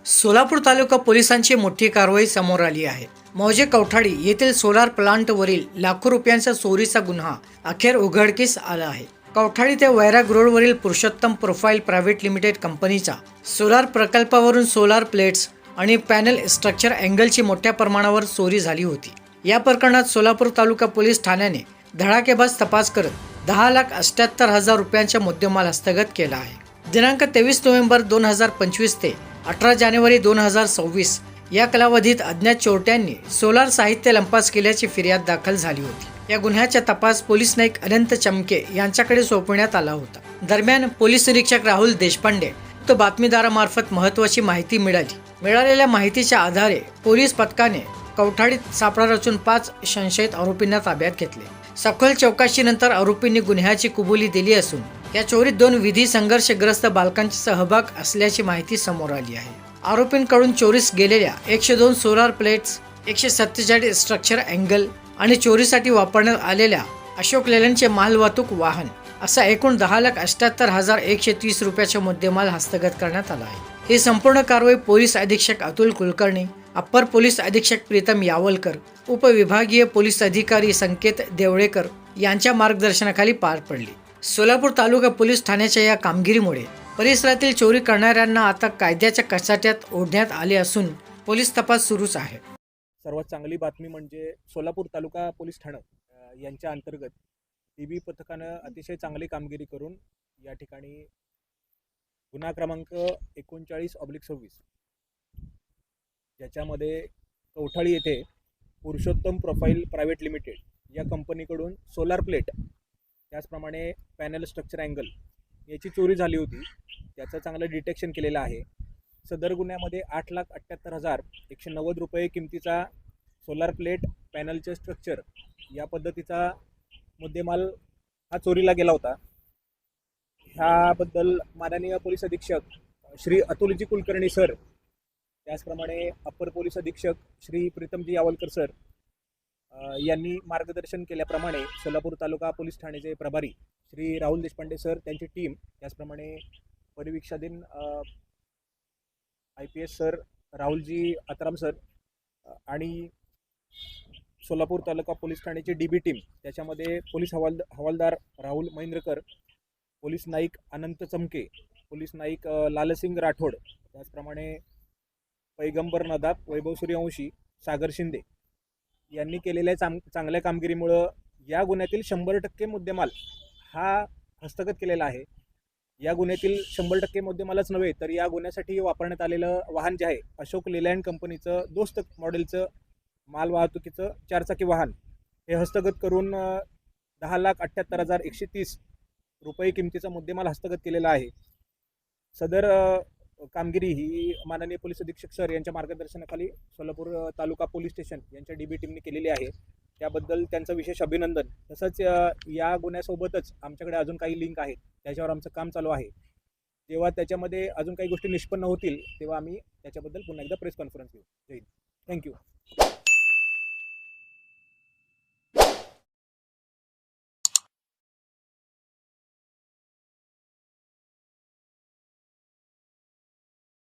सोलापूर तालुका पोलिसांची मोठी कारवाई समोर आली आहे। मौजे कवठाडी येथील सोलार प्लांटवरील लाखो रुपयांचा चोरीचा गुन्हा अखेर उघडकीस आला आहे। कवठाडी ते वैराग रोडवरील पुरुषोत्तम प्रोफाइल प्रायव्हेट लिमिटेड कंपनीचा सोलार प्रकल्पावरून सोलार प्लेट्स आणि पॅनल स्ट्रक्चर अँगलची मोठ्या प्रमाणावर चोरी झाली होती। या प्रकरणात सोलापूर तालुका पोलीस ठाण्याने धडाकेबाज तपास करत 10,78,000 रुपयांचा मुद्देमाल हस्तगत केला आहे। दिनांक 23 नोव्हेंबर 2025 ते 18 जानेवारी 2026 या कालावधीत अज्ञात चोरट्यांनी सोलार साहित्य लंपास केल्याची फिर्याद दाखल झाली होती। या गुन्ह्याचा तपास पोलीस नाईक अनंत चमके यांच्याकडे सोपवण्यात आला होता। दरम्यान पोलीस निरीक्षक राहुल देशपांडे तो बातमीदारामार्फत महत्त्वाची माहिती मिळाली। मिळालेल्या माहितीच्या आधारे पोलीस पथकाने कवठाडीत सापळा रचून 5 संशयित आरोपींना ताब्यात घेतले। सखोल चौकशीनंतर आरोपींनी गुन्ह्याची कबुली दिली असून या चोरीत 2 विधी संघर्षग्रस्त बालकांचा सहभाग असल्याची माहिती समोर आली आहे। आरोपींकडून चोरीस गेलेल्या 102 सोलार प्लेट्स, 147 स्ट्रक्चर अँगल आणि चोरीसाठी वापरण्यात आलेल्या अशोक लेलँडचे मालवाहतूक वाहन असा एकूण 10,78,130 रुपयाचा मुद्देमाल हस्तगत करण्यात आला आहे। ही संपूर्ण कारवाई पोलीस अधीक्षक अतुल कुलकर्णी, अप्पर पोलीस अधीक्षक प्रीतम यावलकर, उपविभागीय पोलीस अधिकारी संकेत देवळेकर यांच्या मार्गदर्शनाखाली पार पडली। सोलापूर तालुका पोलीस ठाण्याच्या या कामगिरीमुळे परिसरातील चोरी करणाऱ्यांना आता कायद्याच्या कचाट्यात ओढण्यात आले असून पोलीस तपास सुरूच आहे। सर्वात चांगली बातमी म्हणजे सोलापूर तालुका पोलीस ठाणं यांच्या अंतर्गत टीबी पथकानं अतिशय चांगली कामगिरी करून या ठिकाणी गुन्हा क्रमांक 39/26 ज्याच्यामध्ये कवठाळी येथे पुरुषोत्तम प्रोफाइल प्रायव्हेट लिमिटेड या कंपनीकडून सोलार प्लेट त्याचप्रमाणे पॅनल स्ट्रक्चर अँगल याची चोरी झाली होती। त्याचं चांगलं डिटेक्शन केलेलं आहे। सदर गुन्ह्यामध्ये 8,78,190 रुपये किमतीचा सोलार प्लेट पॅनलचे स्ट्रक्चर या पद्धतीचा मुद्देमाल हा चोरीला गेला होता। ह्याबद्दल माननीय पोलीस अधीक्षक श्री अतुलजी कुलकर्णी सर, त्याचप्रमाणे अप्पर पोलीस अधीक्षक श्री प्रीतमजी यावलकर सर यांनी मार्गदर्शन केल्याप्रमाणे सोलापूर तालुका पोलीस ठाण्याचे प्रभारी श्री राहुल देशपांडे सर, त्यांची टीम, त्याचप्रमाणे परिवीक्षाधीन IPS sir Rahulji Atram sir आणि सोलापूर तालुका पोलीस ठाण्याची DB टीम, त्याच्यामध्ये पोलीस हवालदार राहुल महेंद्रकर, पोलीस नाईक अनंत चमके, पोलीस नाईक लालसिंग राठोड, त्याचप्रमाणे पैगंबर नदाब, वैभव सूर्यवंशी, सागर शिंदे यांनी केलेल्या चांगल्या कामगिरीमुळं या गुन्ह्यातील 100% मुद्देमाल हा हस्तगत केलेला आहे। या गुन्ह्यातील 100% मुद्देमालच नव्हे तर या गुन्ह्यासाठी वापरण्यात आलेलं वाहन जे आहे अशोक लेलँड कंपनीचं दोस्त मॉडेलचं माल वाहतुकीचं 4 चाकी वाहन हे हस्तगत करून 10,78,130 रुपये किमतीचा मुद्देमाल हस्तगत केलेला आहे। सदर कामगिरी ही माननीय पोलीस अधीक्षक सर यांच्या मार्गदर्शनाखाली सोलापूर तालुका पोलीस स्टेशन यांच्या DB टीमने केलेली आहे। त्याबद्दल त्यांचं विशेष अभिनंदन। तसंच या गुन्ह्यासोबतच आमच्याकडे अजून काही लिंक आहेत, त्याच्यावर आमचं काम चालू आहे। जेव्हा त्याच्यामध्ये अजून काही गोष्टी निष्पन्न होतील तेव्हा आम्ही त्याच्याबद्दल पुन्हा एकदा प्रेस कॉन्फरन्स घेऊ। जय हिंद, थँक्यू।